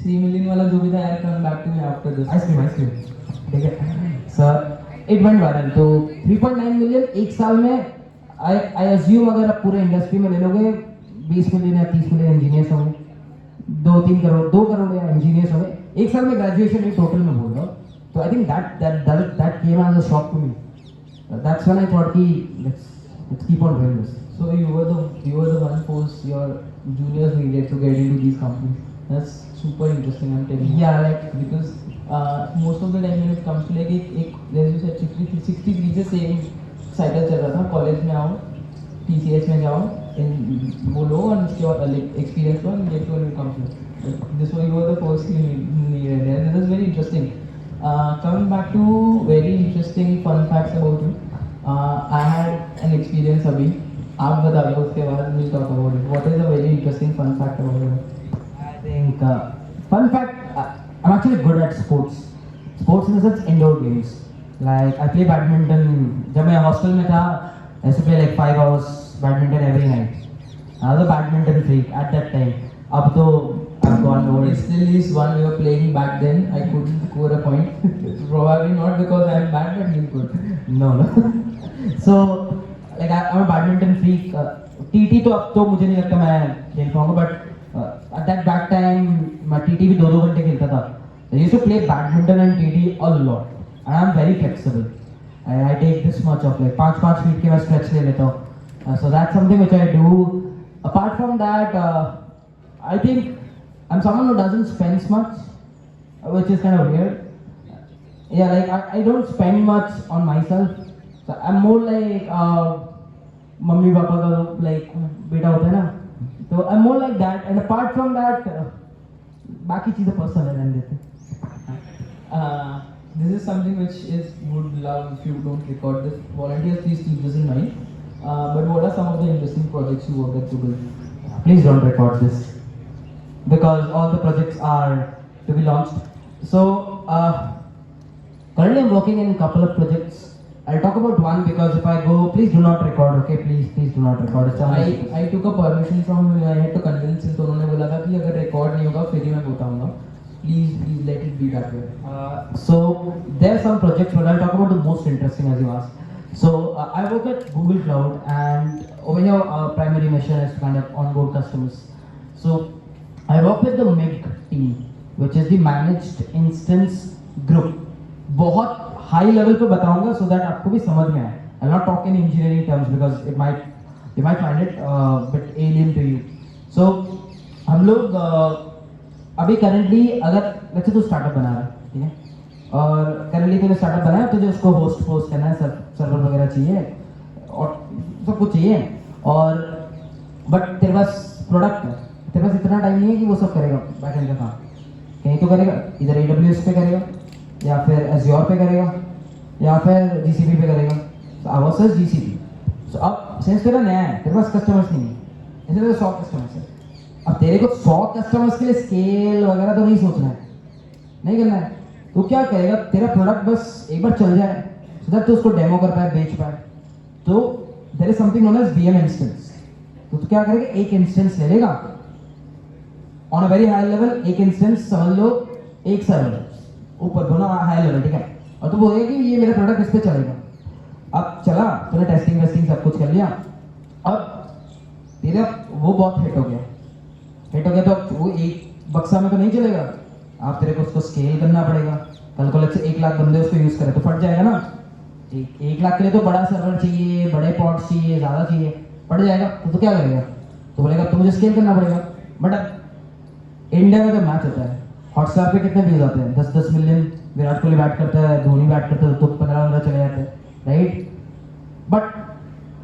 3 million वाला जो भी था यार, come back to me after this. Ice cream ठीक है सर, इट वेंट वायरल। तो 3.9 मिलियन एक साल में, आई अज्यूम अगर आप पूरे इंडस्ट्री में ले लोगे 20 मिलियन या 30 मिलियन इंजीनियर्स होंगे, 2 करोड़ या इंजीनियर्स होंगे एक साल में, ग्रेजुएशन ही टोटल में बोल रहा हूँ। तो I think that came as a shock to me. That's when I thought कि let's keep on doing this. So you were the one force your juniors needed to get into these companies. That's super interesting. I'm telling you. Yeah, like Because most of the time when it comes to like एक जैसे you said 63 से same cycle चल रहा था, college में आओ, TCS में जाओ, वो लो और उसके बाद experience low and get to a new company. This was you were the first you needed. This is very interesting. Coming back to very interesting fun facts about you. I had an experience अभी, आप बता दो उसके बाद we'll talk about it. What is a very interesting fun fact about you? I think fun fact, I'm actually good at sports. Sports in the sense indoor games. Like I play badminton. जब मैं hostel में था, I used to play like 5 hours badminton every night. I was a badminton freak at that time. अब तो I've gone over It it. still is one we were playing back then. I couldn't score a point. Probably not because I'm bad, but he's good. No. So like I'm a badminton freak. TT तो अब तो मुझे नहीं लगता मैं खेल पाऊंगा, but at that time मैं TT भी 2-2 घंटे खेलता था. I used to play badminton and TT a lot, and I'm very flexible. I take this much of like 5 feet के मैं stretch ले लेता हूँ. So that's something which I do. Apart from that, I think I'm someone who doesn't spend much, which is kind of weird. Yeah, like I don't spend much on myself. So I'm more like mummy papa का like बेटा होता है ना, तो I'm more like that. And apart from that, बाकी चीजें personal है, रहने देते हैं। This is something which is would love if you don't record this. Volunteers, please keep this in mind. But what are some of the interesting projects you work at Google? Please don't record this because all the projects are to be launched. So currently I'm working in a couple of projects. I'll talk about one because if I go, please do not record. Okay, please do not record. It's I took a permission from I had to convince him. तो उन्होंने बोला था कि अगर record नहीं होगा फिर ही मैं बताऊंगा. Please let it be that way. So there are some projects, but I'll talk about the most interesting as you asked. So I work at Google Cloud, and over here our primary mission is to kind of onboard customers. So I work with the MIG team, which is the Managed Instance Group. बहुत high level पे बताऊंगा so that आपको भी समझ में आए. I'll not talk in engineering terms because you might find it bit alien to you. So हम लोग अभी करंटली अगर वैसे तो स्टार्टअप बना रहा है, ठीक है, और करंटली तूने स्टार्टअप बनाया तुझे उसको होस्ट करना है, सर्वर वगैरह चाहिए और सब कुछ चाहिए, और बट तेरे पास प्रोडक्ट है, तेरे पास इतना टाइम नहीं है कि वो सब करेगा बैकएंड का काम, कहीं तो करेगा, इधर AWS पे करेगा या फिर Azure पे करेगा या फिर GCP पे करेगा. तो आवाज है GCP. तो अब सिंस तेरा नया है, तेरे पास कस्टमर्स नहीं है, ऐसे तेरे 100 कस्टमर्स है, अब तेरे को 100 कस्टमर्स के लिए स्केल वगैरह तो नहीं सोचना है, नहीं करना है, तो क्या करेगा, तेरा प्रोडक्ट बस एक बार चल जाए सो दैट तू उसको डेमो कर पाए, बेच पाए. तो there is something known as VM instance. तो तू क्या करेगा, एक इंस्टेंस ले लेगा on a very high level, एक इंस्टेंस समझ लो एक सर्वर ऊपर दोनों हाई लेवल, ठीक है, और तू बोलेगा कि ये मेरा प्रोडक्ट इस पे चलेगा. अब चला, तूने टेस्टिंग वेस्टिंग सब कुछ कर लिया, अब तेरा वो बहुत हिट हो गया तो वो एक बक्सा में तो नहीं चलेगा, आप तेरे को उसको स्केल करना पड़ेगा. कल को से 1 लाख बंदे उसको यूज करें तो फट जाएगा ना. 1 लाख के लिए तो बड़ा सर्वर चाहिए, बड़े पॉड्स चाहिए, ज़्यादा चाहिए, फट जाएगा. तो क्या करेगा, तो बोलेगा तो मुझे स्केल करना पड़ेगा. बट अब इंडिया में जब मैच होता है, हॉटस्टार पे कितने व्यूज आते हैं, 10-10 मिलियन. विराट कोहली बैट करता है, धोनी बैट करता है तो 15-15 चले जाते हैं, राइट. बट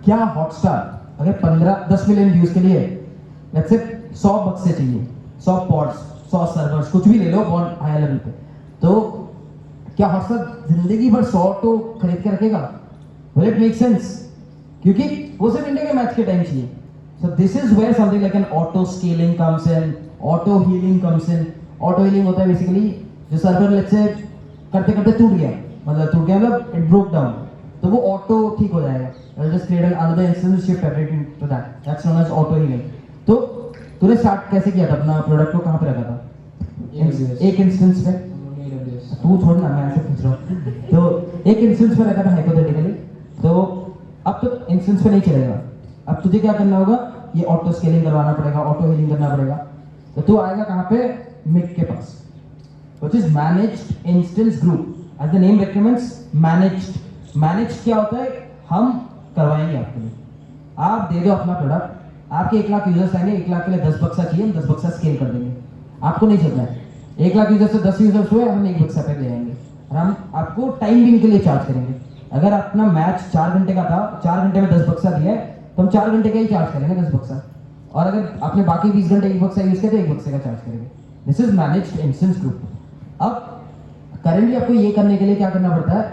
क्या हॉटस्टार अगर 15-10 मिलियन व्यूज के लिए लेट्स से 100 बक्से चाहिए, 100 पॉड्स, 100 सर्वर्स, कुछ भी ले लो बहुत हाई लेवल पे, तो क्या हॉटस्टार जिंदगी भर 100 तो खरीद के रखेगा? Will it make sense? क्योंकि वो सिर्फ इंडिया के मैच के टाइम चाहिए. So this is where something like an auto scaling comes in, auto healing comes in. Auto healing होता है बेसिकली जो सर्वर लेट्स से करते करते टूट गया मतलब इट ब्रोक डाउन, तो वो ऑटो ठीक हो जाएगा. I just create another instance, shift everything to that, that's known as auto healing. तो तूने स्टार्ट कैसे किया था, अपना प्रोडक्ट को कहाँ पे रखा था? इंस्टेंस एक इंस्टेंस पे तू छोड़ ना, मैं ऐसे पूछ रहा हूँ। तो एक इंस्टेंस पे रखा था हाइपोथेटिकली, तो अब तो इंस्टेंस पे नहीं चलेगा। अब तुझे क्या करना होगा, ये ऑटो स्केलिंग करवाना पड़ेगा, ऑटो हीलिंग करना पड़ेगा। तो तू आएगा कहाँ पे, मिक के पास, which is managed instance group, as the name recommends, managed। managed क्या होता है, हम करवाएंगे आपके लिए, आप दे दो अपना प्रोडक्ट, आपके 1 लाख यूजर्स आएंगे, 1 लाख के लिए 10 बक्सा चाहिए, हम 10 बक्सा स्केल कर देंगे। आपको नहीं चलना है, 1 लाख यूजर से 10 यूजर्स हुए, हम 1 बक्सा पे ले आएंगे और हम आपको टाइम बिंग के लिए चार्ज करेंगे। अगर अपना मैच 4 घंटे का था, 4 घंटे में 10 बक्सा दिया है, तो हम 4 घंटे का ही चार्ज करेंगे 10 बक्सा, और अगर आपने बाकी 20 घंटे 1 बक्सा यूज किया तो 1 बक्से का चार्ज करेंगे। This is managed instance group. अब करेंटली आपको ये करने के लिए क्या करना पड़ता है,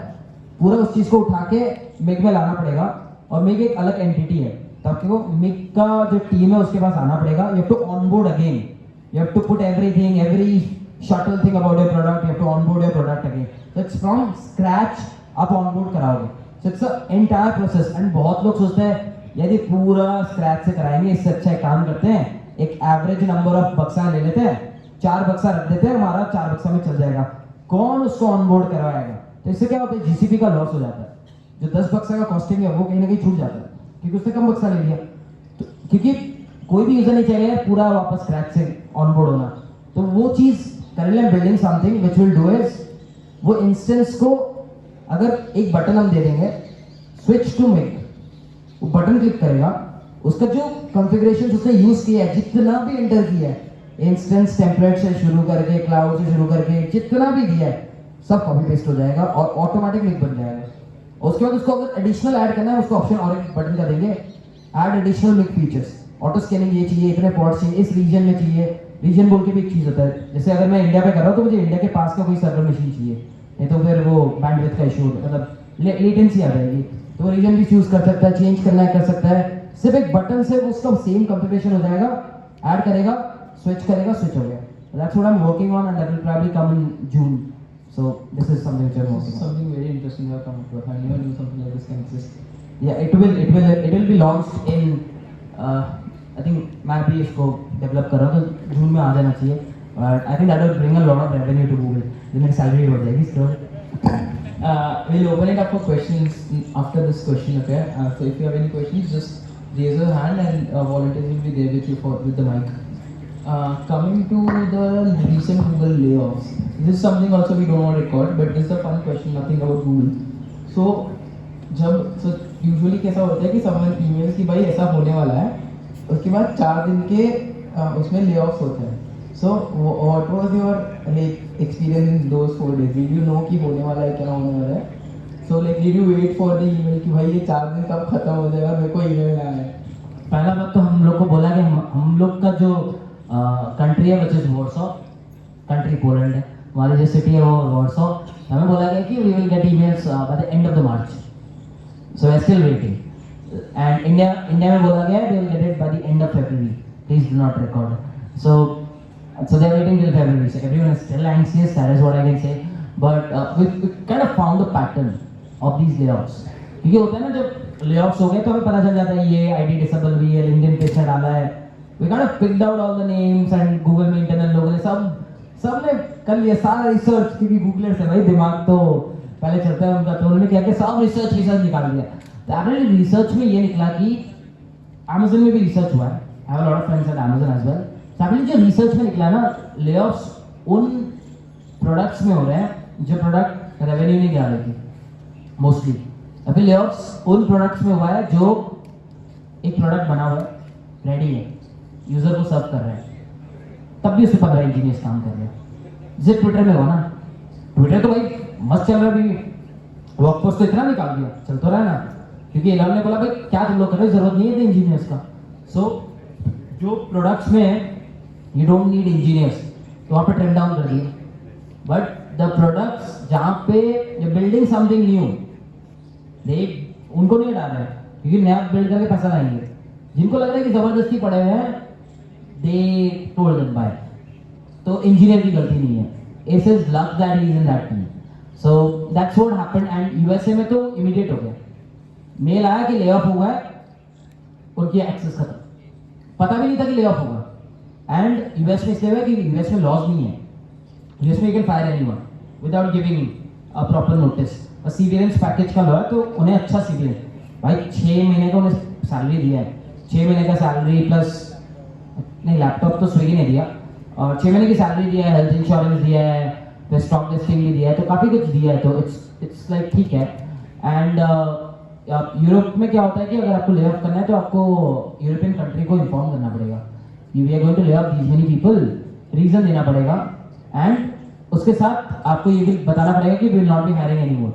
पूरा उस चीज को उठा के मिग में लाना पड़ेगा, और मिग एक अलग एंटिटी है, तो आपको मिग का जो टीम है उसके पास आना पड़ेगा। You have to onboard again, you have to put everything, every subtle thing about your product, you have to onboard your product again. So it's from scratch आप ऑनबोर्ड कराओगे, so it's a entire process. And बहुत लोग सोचते हैं यदि पूरा scratch से कराएंगे, इससे अच्छा एक काम करते हैं, एक एवरेज नंबर ऑफ बक्सा ले लेते हैं, 4 बक्सा रख देते हैं, हमारा 4 बक्सा में चल जाएगा। कौन उसको ऑनबोर्ड करवाएगा? तो इससे क्या होता है, जीसीपी का लॉस हो जाता है, जो 10 बक्सा का कॉस्टिंग है वो कहीं ना कहीं छूट जाता है, क्योंकि उसने कम बक्सा ले लिया। तो क्योंकि कोई भी यूजर नहीं चाहेगा यार पूरा वापस स्क्रैच से ऑनबोर्ड होना, तो वो चीज करेंगे building something which will do is, वो इंस्टेंस को अगर एक बटन हम दे देंगे, स्विच टू मिग, वो बटन क्लिक करेगा, उसका जो कॉन्फ़िगरेशन उसने यूज किया है, जितना भी एंटर किया है, इंस्टेंस टेम्पलेट से शुरू करके, क्लाउड से शुरू करके, जितना भी दिया है सब कॉपी पेस्ट हो जाएगा और ऑटोमेटिक लिंक बन जाएगा। उसके बाद उसको अगर एडिशनल ऐड करना है, उसको ऑप्शन और एक बटन का देंगे, add additional link features, auto scaling ये चाहिए, इतने पॉड्स चाहिए, इस रीजन में चाहिए। रीजन बोल के भी एक चीज होता है, जैसे अगर मैं इंडिया पे कर रहा हूँ तो मुझे इंडिया के पास का कोई सर्वर मशीन चाहिए, नहीं तो फिर वो बैंडविड्थ का इशू, मतलब लेटेंसी आ जाएगी। तो वो रीजन भी चूज कर सकता है, चेंज करना है कर सकता है, सिर्फ एक बटन से उसका सेम कॉन्फ़िगरेशन हो जाएगा, ऐड करेगा, स्विच करेगा, स्विच हो गया। That's what I'm working on, and that will probably come in June. So this is something which I'm working on. Something very interesting you have come across. I never knew something like this can exist. Yeah, it will be launched in I think मैं भी इसको develop कर रहा हूँ, तो जून में आ जाना चाहिए। But I think that will bring a lot of revenue to Google. तो मेरी सैलरी बढ़ जाएगी इसके बाद। We'll open it up for questions after this question, okay? So if you have any questions, just raise your hand and volunteers will be there with you with the mic. Coming to the recent Google layoffs, this is something also we don't want to record, but this is a fun question, nothing about Google. So usually कैसा होता है कि someone emails कि भाई ऐसा होने वाला है, उसके बाद 4 दिन के उसमें layoffs होते हैं. So what was your experience in those 4 days? Did you know कि होने वाला है, क्या होने वाला है? So did you wait for the email कि भाई ये 4 दिन कब खत्म हो जाएगा, मेरे को email आया है? पहला बात तो हम लोग को बोला कि हम लोग का जो कंट्री है which is Warsaw, country Poland है, हमारी जो सिटी है वो वॉर्सो, हमें बोला गया कि we will get emails by the end of the March, so we are still waiting. And India में बोला गया we will get it by the end of फरवरी, please do not record. so they are waiting till February, so everyone is still anxious, that is what I can say, but we kind of found a pattern of these layoffs, क्योंकि होता है ना जब layoffs हो गए तो हमें पता चल जाता है ये आईडी डिसेबल हुई है, लिंक्डइन पेज में डाला है, we kind of picked out all the names and Google में इंटरनल लोगों ने सबने कर लिया सारा रिसर्च, क्योंकि गूगलर्स है भाई, दिमाग तो पहले चलता है उनका, तो उन्होंने क्या किया, सब रिसर्च निकाल दिया। तो एक्चुअली रिसर्च में ये निकला कि Amazon में भी रिसर्च हुआ है, I have a lot of friends at Amazon as well। Actually जो रिसर्च में निकला ना, लेऑफ्स उन प्रोडक्ट्स में हो रहे हैं जो प्रोडक्ट रेवेन्यू नहीं ला रही थी मोस्टली। अभी लेऑफ्स उन प्रोडक्ट्स में हुआ है जो एक प्रोडक्ट बना हुआ है, रेडी है, यूजर को सर्व कर रहे हैं, तब भी उस पर 15 इंजीनियर्स काम कर रहे हैं। जैसे ट्विटर में हुआ ना, ट्विटर तो भाई मस्त चल रहा है, अभी वर्कफोर्स तो इतना निकाल दिया, चल तो रहा है ना, क्योंकि एलन ने बोला भाई क्या तुम लोग कर रहे हो, जरूरत नहीं है इंजीनियर्स का। सो जो प्रोडक्ट्स में यू डोंट नीड इंजीनियर्स, तो वहाँ पे ट्रेंड डाउन कर दिया। बट द प्रोडक्ट्स जहाँ पे यू बिल्डिंग समथिंग न्यू, देख उनको नहीं हटा रहे हैं, क्योंकि नया बिल्ड करके पैसा लाएंगे। जिनको लग रहा है कि जबरदस्ती पड़े हुए हैं, दे टोल्ड देम बाय, तो इंजीनियर की गलती नहीं है, it is luck that he is in that team. So that's what happened. And USA में तो इमीडिएट हो गया, मेल आया कि ले ऑफ हुआ है, उनकी एक्सेस खत्म, पता भी नहीं था कि ले ऑफ होगा। एंड यूएस में इसलिए हुआ कि यूएस में लॉज नहीं है, यूएस में you can fire anyone without giving a proper notice. और सीवियरेंस पैकेज का लो है तो उन्हें अच्छा सीवियरेंस भाई 6 महीने का उन्हें सैलरी दिया है, 6 महीने का सैलरी प्लस नहीं लैपटॉप तो स्विगी ने दिया, और 6 महीने की सैलरी दिया है, हेल्थ इंश्योरेंस दिया है, फिर स्टॉक लिस्टिंग भी दिया है, तो काफ़ी कुछ दिया है, तो इट्स लाइक ठीक है। एंड यूरोप में क्या होता है कि अगर आपको ले ऑफ करना है तो आपको यूरोपियन कंट्री को इन्फॉर्म करना पड़ेगा कि we are going to lay off these many people, reason देना पड़ेगा, एंड उसके साथ आपको ये भी बताना पड़ेगा कि we will not be hiring any more,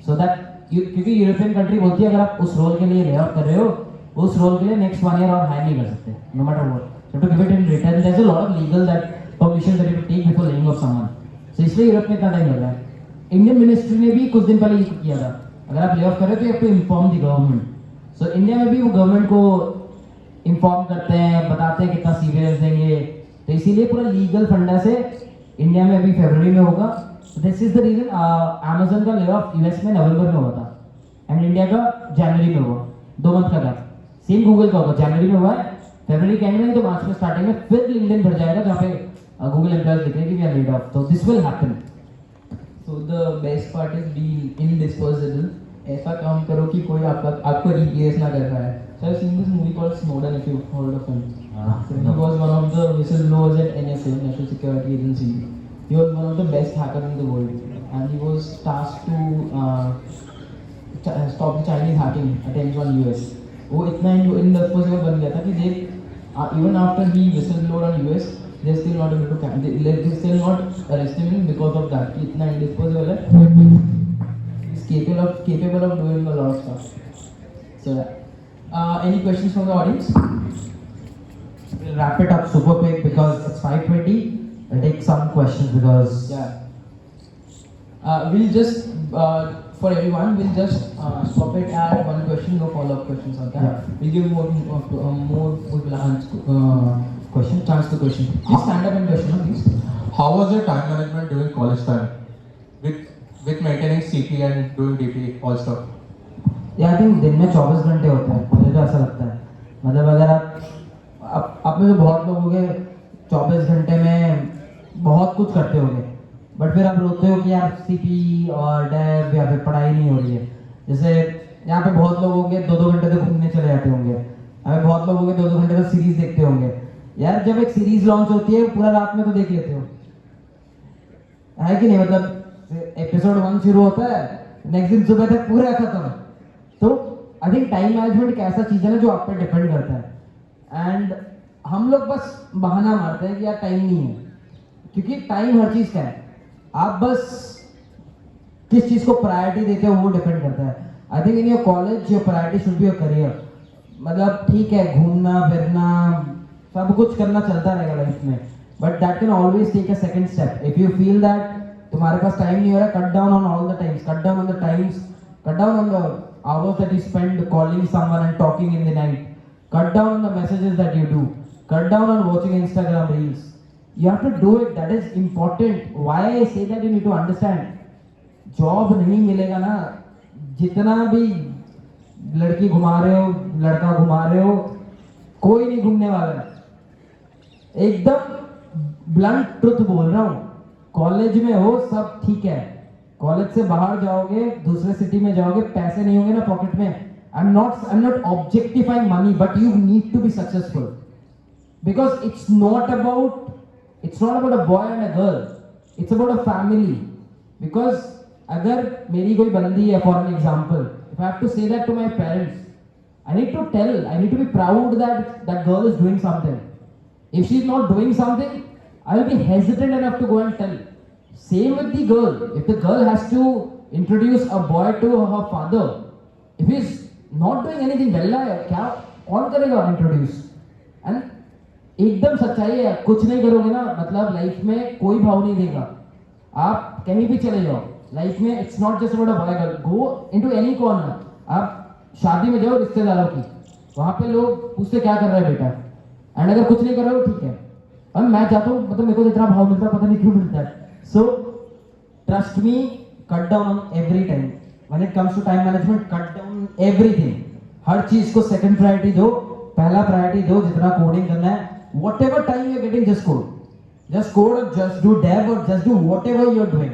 so that क्योंकि यूरोपियन कंट्री बोलती है अगर आप उस रोल के लिए ले ऑफ कर रहे हो उस रोल के लिए नेक्स्ट 1 ईयर और हायर नहीं कर सकते, no matter what. So to give it in return there is a lot of legal that permission that you take before laying off someone, so इसलिए यूरोप में इतना टाइम लग रहा है। इंडियन मिनिस्ट्री ने भी कुछ दिन पहले ये किया था, अगर आप ले ऑफ कर रहे हो तो you have to inform the government. So India में भी वो गवर्नमेंट को इन्फॉर्म करते हैं, बताते हैं कितना सीवियरेंस देंगे, तो इसीलिए पूरा लीगल फंडा से इंडिया में अभी फरवरी में होगा। This is the reason Amazon का ले ऑफ यूएस में नवंबर में हुआ था एंड इंडिया का जनवरी में हुआ, 2 मंथ का गैप। सेम गूगल का होगा, जनवरी में हुआ है, फरवरी के एंड में तो मार्च में स्टार्टिंग में फिर लिंक्डइन भर जाएगा जहाँ पे गूगल एम्प्लॉयज लिखेंगे कि वी आर लेड ऑफ, तो this will happen. So the best part is being indisposable. ऐसा काम करो कि कोई आपको रिप्लेस ना कर पाए। So I've seen this movie called Snowden, if you've heard of him. So he was one of the whistleblowers at NSA, National Security Agency. He was one of the best hackers in the world, and he was tasked to stop the Chinese hacking attempts on US. वो इतना indisposable बन गया था कि they even after he whistleblowed on US, they're still not able to they're still not arresting him because of that. कि इतना indisposable है, he's capable of doing a lot of stuff. So any questions from the audience? We'll wrap it up super quick because it's 5:20. I'll take some questions because Yeah. We'll just for everyone, we'll just stop it at one question, no follow-up questions on that. Yeah. We'll give more people a chance to question. Please stand up and question, please. How was your time management during college time? With maintaining CP and doing DP all stuff? या I think दिन में 24 घंटे होते हैं, मुझे तो ऐसा लगता है। मतलब अगर आप में से बहुत लोग होंगे 24 घंटे में बहुत कुछ करते होंगे, बट फिर आप रोते हो कि यार सीपी और डेव या फिर पढ़ाई नहीं हो रही है। जैसे यहाँ पे बहुत लोग होंगे 2-2 घंटे तक घूमने चले जाते होंगे, हमें बहुत लोग होंगे 2-2 घंटे तक सीरीज देखते होंगे। यार जब एक सीरीज लॉन्च होती है पूरा रात में तो देख लेते हो, है कि नहीं? मतलब एपिसोड 1 शुरू होता है, नेक्स्ट दिन सुबह तक पूरा खत्म। तो आई थिंक टाइम मैनेजमेंट एक ऐसा चीज है ना जो आप पे डिपेंड करता है, एंड हम लोग बस बहाना मारते हैं कि यार टाइम नहीं है, क्योंकि टाइम हर चीज का है, आप बस किस चीज को प्रायोरिटी देते हो वो डिपेंड करता है। I think in your college your priority should be your career. मतलब ठीक है घूमना फिरना सब कुछ करना चलता रहेगा लाइफ में, but that can always take a second step. If you feel that तुम्हारे पास टाइम नहीं हो रहा, cut down on all the times, cut down on the times, cut down on the hours that you spend calling someone and talking in the night, cut down on the messages that you do, cut down on watching Instagram reels. You have to do it, that is important. Why I say that you need to understand. Job नहीं मिलेगा ना, जितना भी लड़की घुमा रहे हो लड़का घुमा रहे हो, कोई नहीं घूमने वाला है। एकदम ब्लंट ट्रुथ बोल रहा हूँ, कॉलेज में हो सब ठीक है, कॉलेज से बाहर जाओगे दूसरे सिटी में जाओगे, पैसे नहीं होंगे ना पॉकेट में। I am not objectifying money, but you need to be successful because it's not about a boy and a girl, it's about a family. Because अगर मेरी कोई बंदी है, for an example, if I have to say that to my parents, I need to be proud that that girl is doing something. If she's not doing something, I will be hesitant enough to go and tell. Same with the girl. If the girl has to introduce a boy to her father, if he's not doing anything, Velha है क्या कौन करेगा introduce? And एकदम सच्चाई है, कुछ नहीं करोगे ना मतलब लाइफ में कोई भाव नहीं देगा। आप कहीं भी चले जाओ लाइफ में, it's not just about a boy girl, go into any corner. आप शादी में जाओ रिश्तेदारों की, वहां पे लोग पूछते क्या कर रहा है बेटा, एंड अगर कुछ नहीं कर रहे हो ठीक है। अब मैं चाहता हूँ मतलब मेरे को जितना भाव मिलता है पता नहीं क्यों मिलता है। So trust me, cut down on every time when it comes to time management, cut down everything. हर चीज को सेकंड प्रायोरिटी दो, पहला प्रायोरिटी दो जितना कोडिंग करना है। Whatever time you are getting just code, Just code or just do dev or just do whatever you're doing.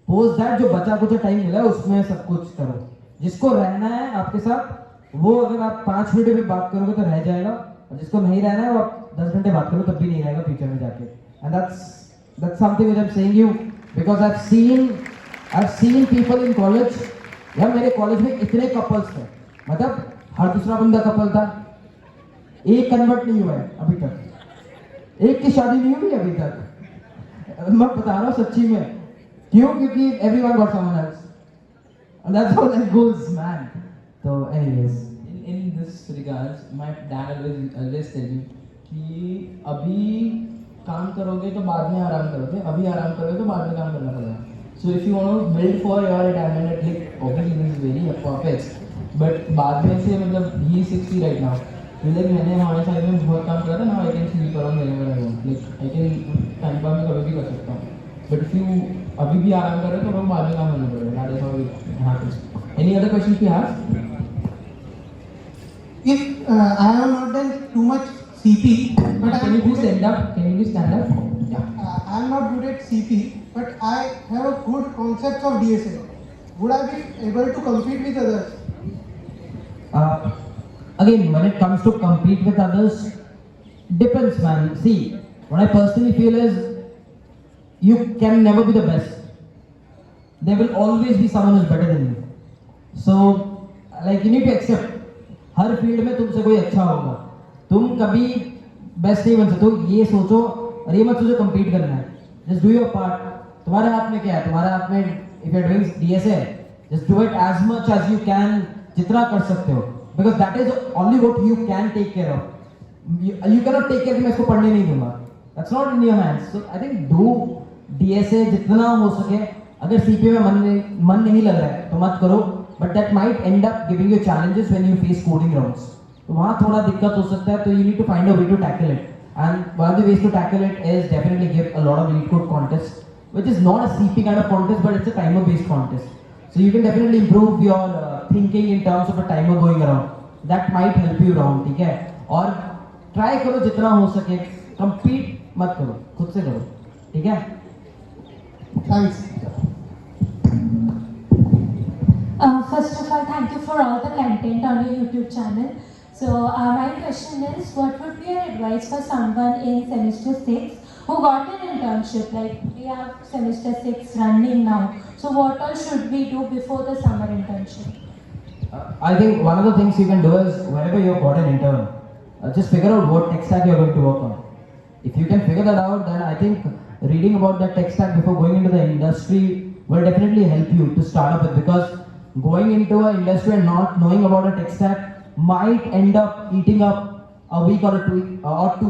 Post that जो बचा कुछ टाइम मिला है उसमें सब कुछ करो. जिसको रहना है आपके साथ वो अगर आप 5 मिनट भी बात करोगे तो रह जाएगा, और जिसको नहीं रहना है वो आप 10 घंटे बात करो तब भी नहीं रहेगा फ्यूचर में जाके. And that's something which I'm saying you because I've seen people in college. यार मेरे कॉलेज में इतने कपल्स थे, मतलब हर दूसरा बंदा कपल था, एक कन्वर्ट नहीं हुआ है अभी तक, एक की शादी नहीं हुई अभी तक. मैं बता रहा हूँ सच्ची में. क्यों? क्योंकि everyone got someone else. And that's how that goes, man. So, anyways. In this regards, my dad always tell me कि अभी काम करोगे तो बाद में आराम करोगे, अभी आराम करोगे तो बाद में काम करना पड़ेगा. So if you want to build for your retirement, like obviously this is very far-fetched, but बाद में से मतलब he is 60 right now. मतलब मैंने हमारे साइड में बहुत काम करा था ना, I can sleep around whenever I want. Like I can time पर मैं कभी भी कर सकता हूँ. But if you अभी भी आराम कर रहे हो तो वो बाद में काम करना पड़ेगा. That is how it happens. Any other questions you have? If I have not done too much CP, but Can you please stand up? Can you please stand up? Yeah. I am not good at CP, but I have a good concept of DSA. Would I be able to compete with others? Again, when it comes to compete with others, depends, man. See, what I personally feel is you can never be the best. There will always be someone who's better than you. So, like you need to accept. Her field में तुमसे कोई अच्छा होगा. तुम कभी best नहीं बन सकते हो. ये सोचो और ये मत सोचो compete करना है. Just do your part. तुम्हारे हाथ में क्या है? तुम्हारे हाथ में if you're doing DSA, just do it as much as you can, जितना कर सकते हो. Because that is only what you can take care of. You cannot take care कि मैं इसको पढ़ने नहीं दूंगा. That's not in your hands. So I think do DSA जितना हो सके. अगर CPA में मन नहीं लग रहा है तो मत करो. But that might end up giving you challenges when you face coding rounds. तो वहाँ थोड़ा दिक्कत हो सकता है. तो you need to find a way to tackle it. And one of the ways to tackle it is definitely give a lot of lead code contests, which is not a CP kind of contest, but it's a timer-based contest. So you can definitely improve your thinking in terms of a timer going around. That might help you around, ठीक है? और try करो जितना हो सके. Compete मत करो, खुद से करो, ठीक है? Thanks. First of all, thank you for all the content on your YouTube channel. So my question is, what would be your advice for someone in semester 6 who got an internship? Like we have semester 6 running now. So what all should we do before the summer internship? I think one of the things you can do is whenever you've got an intern, just figure out what tech stack you're going to work on. If you can figure that out, then I think reading about that tech stack before going into the industry will definitely help you to start up with, because going into an industry and not knowing about a tech stack might end up eating up a week or two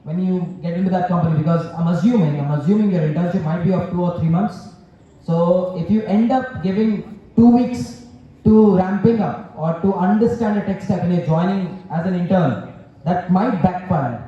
when you get into that company, because I'm assuming your internship might be of 2 or 3 months. So if you end up giving 2 weeks to ramping up or to understand a tech stack when you're joining as an intern, that might backfire.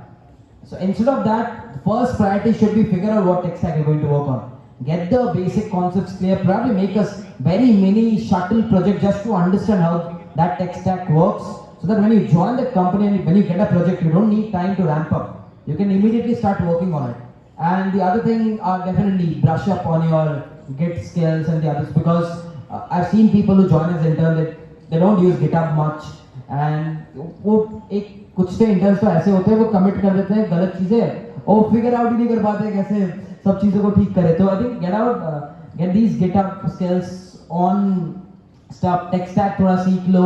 So instead of that, the first priority should be figure out what tech stack you're going to work on. Get the basic concepts clear, probably make a very mini shuttle project just to understand how that tech stack works, so that when you join the company and when you get a project, you don't need time to ramp up. You can immediately start working on it. And the other thing are definitely brush up on your Git skills and the others, because I've seen people who join as intern that they don't use GitHub much, and वो एक कुछ तो interns तो ऐसे होते हैं वो commit कर देते हैं गलत चीजें और figure out ही नहीं कर पाते कैसे सब चीजों को ठीक करे. तो I think get these GitHub skills on stuff, tech stack थोड़ा सीख लो.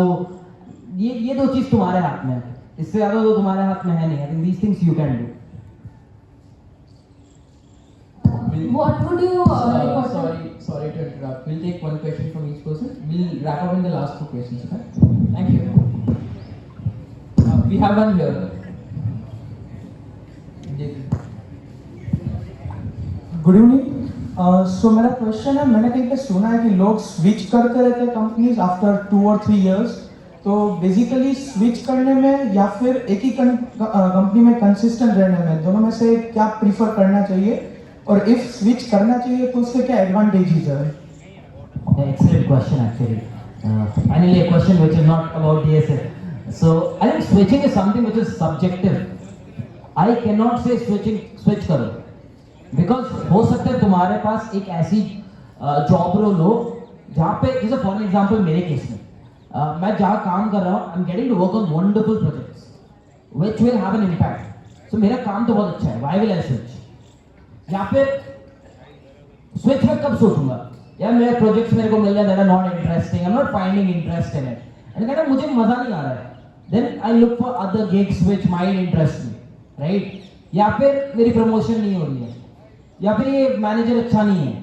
ये दो चीज तुम्हारे हाथ में है, इससे ज्यादा तो तुम्हारे हाथ में है नहीं. I think these things you can do. What would you Sorry to interrupt. We'll take one question from each person. We'll wrap up in the last 2 questions. Okay? Thank you. We have one here. Good evening. So मेरा question है, मैंने कहीं पे सुना है कि लोग switch करते रहते हैं कंपनीज आफ्टर 2 और 3 इयर्स. तो बेसिकली स्विच करने में या फिर एक ही कंपनी में कंसिस्टेंट रहने में, दोनों में से क्या प्रीफर करना चाहिए, और इफ स्विच करना चाहिए तो उसके क्या एडवांटेजेस है? Excellent question actually. Finally a question which is not about DSA. So I think switching is something which is subjective. I cannot say switch करो. बिकॉज हो सकता है तुम्हारे पास एक ऐसी जॉब रोल हो जहाँ पे, जैसे फॉर एग्जाम्पल मेरे केस में मैं जहाँ काम कर रहा हूँ, I am getting to work on wonderful projects which will have an impact. So मेरा काम तो बहुत अच्छा है, व्हाई विल आई स्विच? या फिर स्विच में कब सोचूंगा यार मेरे प्रोजेक्ट्स मेरे को मिल जाए that are not interesting, I am not finding interest in it, and कहना मुझे मजा नहीं आ रहा है, then I look for other gigs which might interest me, right? या फिर मेरी प्रमोशन नहीं हो रही है, या फिर ये मैनेजर अच्छा नहीं है,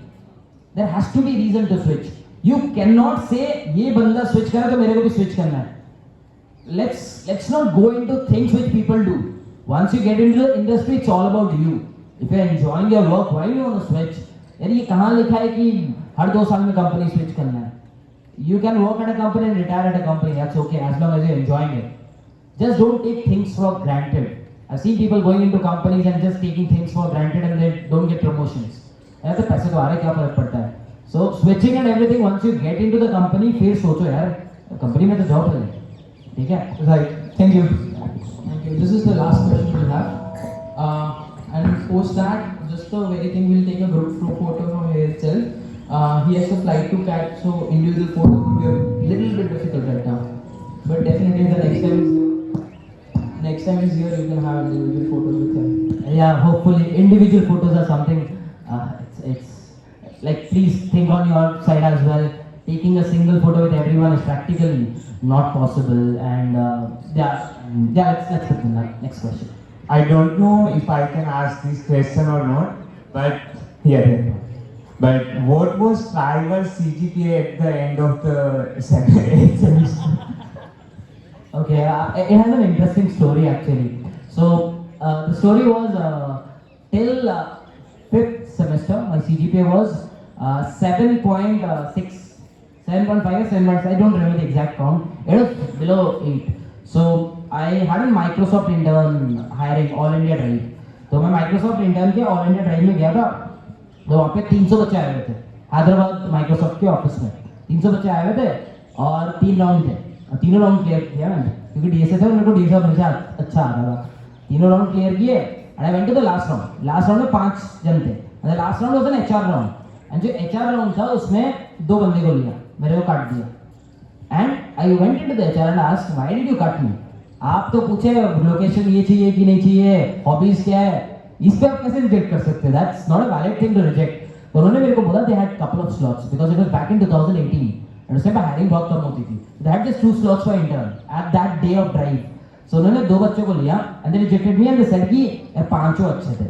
there has to be reason to switch. You can not say ये बंदा स्विच करे तो मेरे को भी स्विच करना है. Let's not go into things which people do. Once you get into the industry, it's all about you. If you're enjoying your work, why do you want to switch? यार ये कहाँ लिखा है कि हर 2 साल में कंपनी स्विच करना है? You can work at a company and retire at a company. That's okay as long as you're enjoying it. Just don't take things for granted. I've seen people going into companies and just taking things for granted and they don't get promotions. यार तो पैसे तो आ रहे, क्या फर्क पड़ता है? So switching and everything, once you get into the company, फिर सोचो यार कंपनी में तो जॉब है, ठीक है? Right. Thank you. Thank you. This is the last question we have. And post that, just the very thing, we'll take a group photo from here itself. He has to fly to CAT, so individual photos will be a little bit difficult right now. But definitely the next time is here, you can have individual photos with him. Yeah, hopefully individual photos are something. It's like, please think on your side as well. Taking a single photo with everyone is practically not possible. And let's get to the next question. I don't know if I can ask this question or not, but here. But what was Trival's CGPA at the end of the semester? Okay, it has an interesting story actually. So the story was till 5th semester, my CGPA was 7.6, 7.5 or 7.6. I don't remember the exact count. It was below 8. So I had a Microsoft intern hiring All India Drive. तो मैं Microsoft intern के All India Drive में गया था. तो वहाँ पे 300 बच्चे आए हुए थे हैदराबाद माइक्रोसॉफ्ट के ऑफिस में. 300 बच्चे आए हुए थे और 3 राउंड थे. तीनों राउंड क्लियर किया मैंने, क्योंकि डीएसए थे और मेरे को डीएसए हमेशा अच्छा आ रहा था. तीनों राउंड क्लियर किए and I went to the last round. Last round में 5 जन थे. Last round was an HR round, and जो एचआर राउंड था उसमें 2 बंदे को लिया, मेरे को काट दिया. And I went into the HR and asked why did you cut me? आप तो पूछे लोकेशन ये चाहिए कि नहीं चाहिए, हॉबीज क्या है, इस पे आप कैसे रिजेक्ट कर सकते हैं? That's not a valid thing to reject. तो उन्होंने मेरे को बोला they had couple of slots because it was back in 2018 and उस टाइम पे हायरिंग बहुत कम होती थी. They had just 2 slots for intern at that day of drive. So उन्होंने 2 बच्चों को लिया and they rejected me and they said कि ये पांचों अच्छे थे.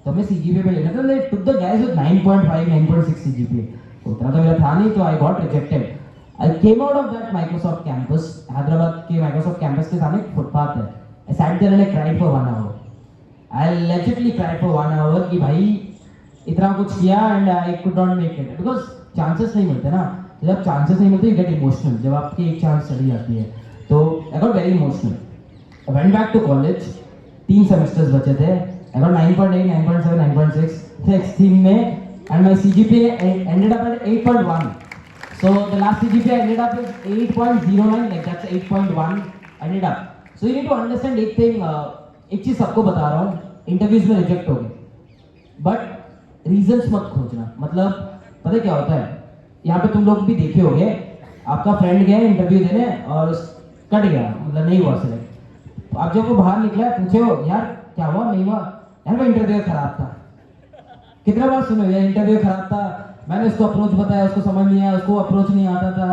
तो मैं सीजीपीए पे लेना था, they took the guys with 9.5 9.6 CGPA. तो उतना तो मेरा था नहीं, तो I got rejected. I came out of that Microsoft campus, Hyderabad के Microsoft campus के सामने एक फुटपाथ है. I sat there and I cried for 1 hour. I legitimately cried for 1 hour कि भाई इतना कुछ किया and I could not make it because chances नहीं मिलते ना. जब chances नहीं मिलते you get emotional. जब आपकी एक chance चली जाती है तो I got very emotional. I went back to college. 3 semesters बचे थे. I got 9.8, 9.7, 9.6 next theme में and my CGPA ended up at 8.1. So the last CGPA ended up with 8.09, like that's 8.1 ended up. So you need to understand एक thing, एक चीज सबको बता रहा हूँ, इंटरव्यूज में रिजेक्ट हो गए, बट रीजंस मत खोजना. मतलब पता है क्या होता है, यहाँ पे तुम लोग भी देखे होंगे, आपका फ्रेंड गया इंटरव्यू देने और कट गया, मतलब नहीं हुआ सिलेक्ट. आप जब वो बाहर निकला पूछे हो यार क्या हुआ, नहीं हुआ, यार वो इंटरव्यू खराब था. कितना बार सुनो यार इंटरव्यू खराब था, मैंने उसको अप्रोच बताया, उसको समझ नहीं आया, उसको अप्रोच नहीं आता था,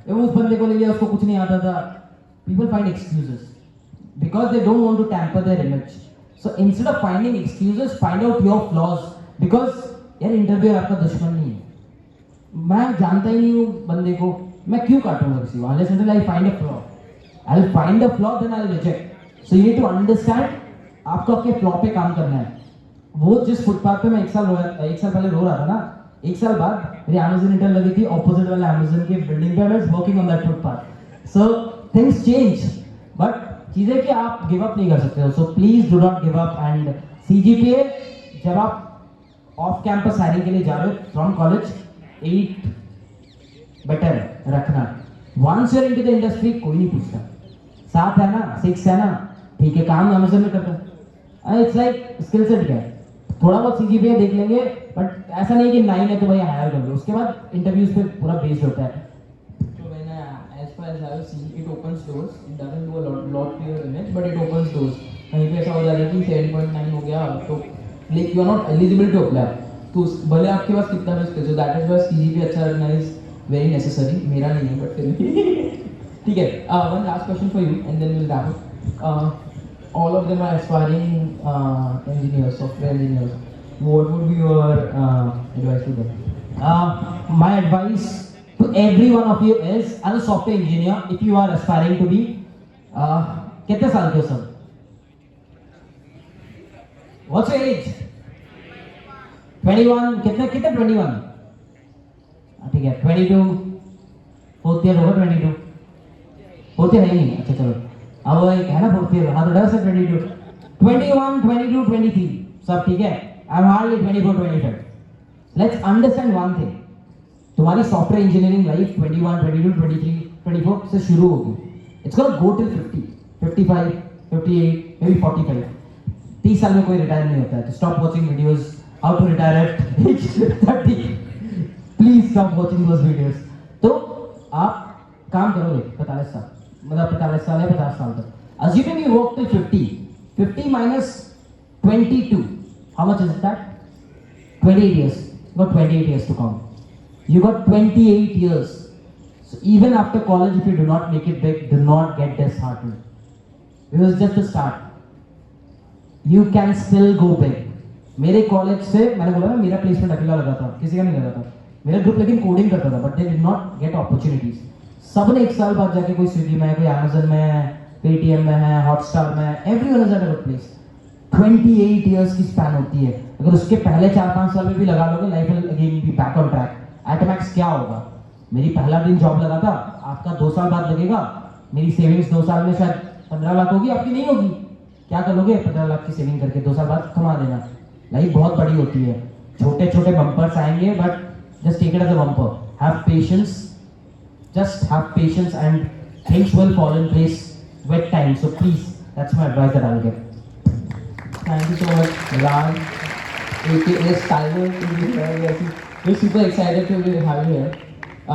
वो उस बंदे को ले लिया, उसको कुछ नहीं आता था. People find excuses because they don't want to tamper their image. So instead of finding excuses, find out your flaws because यार इंटरव्यू आपका दुश्मन नहीं है. मैं जानता ही नहीं हूँ बंदे को, मैं क्यों काटूंगा किसी को? Unless until I find a flaw, I'll find a flaw then I'll reject. So you need to understand आपको आपके फ्लॉ पे काम करना है. वो जिस फुटपाथ पे मैं 1 साल पहले रो रहा था ना, 1 साल बाद मेरी Amazon इंटर्न लगी थी ऑपोजिट वाले Amazon की बिल्डिंग पे. I was working on that footpath. So things change, but चीजें कि आप गिव अप नहीं कर सकते हो. So please do not give up. And CGPA जब आप ऑफ कैंपस हायरिंग के लिए जा रहे हो फ्रॉम कॉलेज, 8 बेटर रखना. Once you are into the industry कोई नहीं पूछता 7 है ना 6 है ना, ठीक है काम Amazon में करता है. इट्स लाइक स्किल सेट क्या है, थोड़ा बहुत CGPA देख लेंगे, बट ऐसा नहीं कि 9 है तो भाई हायर कर लो, उसके बाद इंटरव्यूज पे पूरा बेस्ड होता है. So when as far as I have seen, it opens doors. It doesn't do a lot to your image, but it opens doors. कहीं पे ऐसा हो जाता है कि 7.9 हो गया तो like you are not eligible to apply. तो भले आपके पास कितना भी skill, so that is why CGPA अच्छा रखना is very necessary. मेरा नहीं है but फिर भी ठीक है. One last question for you and then we'll wrap up. All of them are aspiring engineers, software engineers. What would be your advice to them? My advice to every one of you is, as a software engineer, if you are aspiring to be, कितने साल के हो सब? What's your age? 21. कितने 21? ठीक है. 22. Fourth year होगा 22. Fourth year है नहीं. अच्छा चलो. अब एक है ना फोर्थ ईयर. हाँ तो 10 से 22. 21, 22, 23. सब ठीक है. I'm hardly 24, 25. Let's understand one thing. तुम्हारी सॉफ्टवेयर इंजीनियरिंग लाइफ 21, 22, 23, 24 से शुरू होगी. It's gonna go till 50, 55, 58, maybe 45. 30 साल में कोई रिटायर नहीं होता है. तो stop watching videos how to retire at age 30. Please stop watching those videos. तो आप काम करोगे 45 साल, मतलब 45 साल या 50 साल तक. Assuming you work till 50, 50 minus 22, how much is that? 28 years. You got 28 years to count. You got 28 years. So even after college, if you do not make it big, do not get disheartened. It was just a start. You can still go big. मेरे college से मैंने बोला ना मेरा placement अकेला लगा था, किसी का नहीं लगा था. मेरा ग्रुप लेकिन कोडिंग करता था, but they did not gate opportunities. सब ने एक साल बाद जाके कोई स्विगी में है, कोई अमेजन में है, पेटीएम में है, हॉटस्टार में है. Everyone is at a good place. 28 years की स्पैन होती है. अगर उसके पहले 4-5 साल में भी लगा लोगे, life will again be back on track. At max क्या होगा? मेरी पहला दिन जॉब लगा था, आपका 2 साल बाद लगेगा. मेरी सेविंग्स 2 साल में शायद 15 लाख होगी, आपकी नहीं होगी. क्या कर लोगे 15 लाख की सेविंग करके? 2 साल बाद कमा देना. लाइफ बहुत बड़ी होती है. छोटे छोटे बम्पर्स आएंगे, but just take it as a bumper. Have patience, just have patience and things will fall in place with time. So please, that's my advice that I will give. Thank you so much, Raj, aka Styler, to be here. We're super excited to have you here.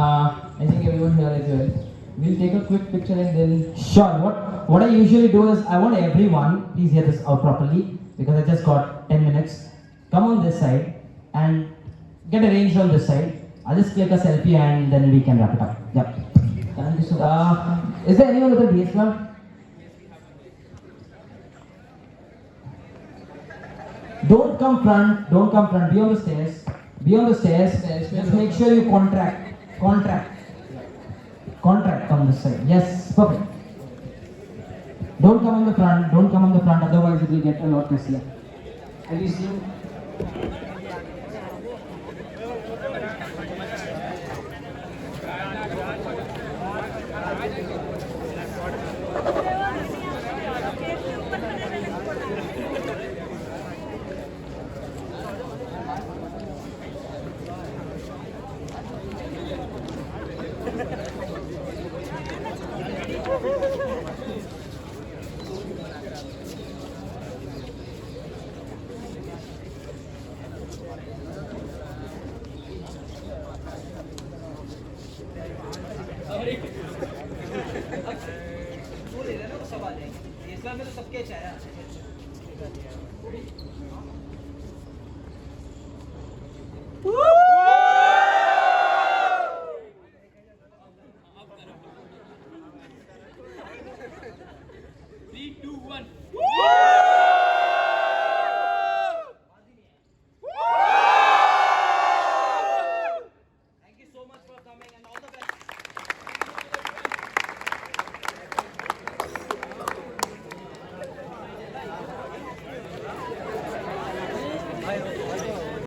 I think everyone here as well. We'll take a quick picture and then. Sure. What I usually do is I want everyone, please hear this out properly because I just got 10 minutes. Come on this side and get arranged on this side. I'll just click a selfie and then we can wrap it up. Yep. Thank you so much. Is there anyone with a DSLR? Don't come front. Be on the stairs. Stairs. Just make sure you contract. Come this side. Yes, perfect. Don't come on the front. Otherwise, it will get a lot messier. Have you seen? Three, two, one.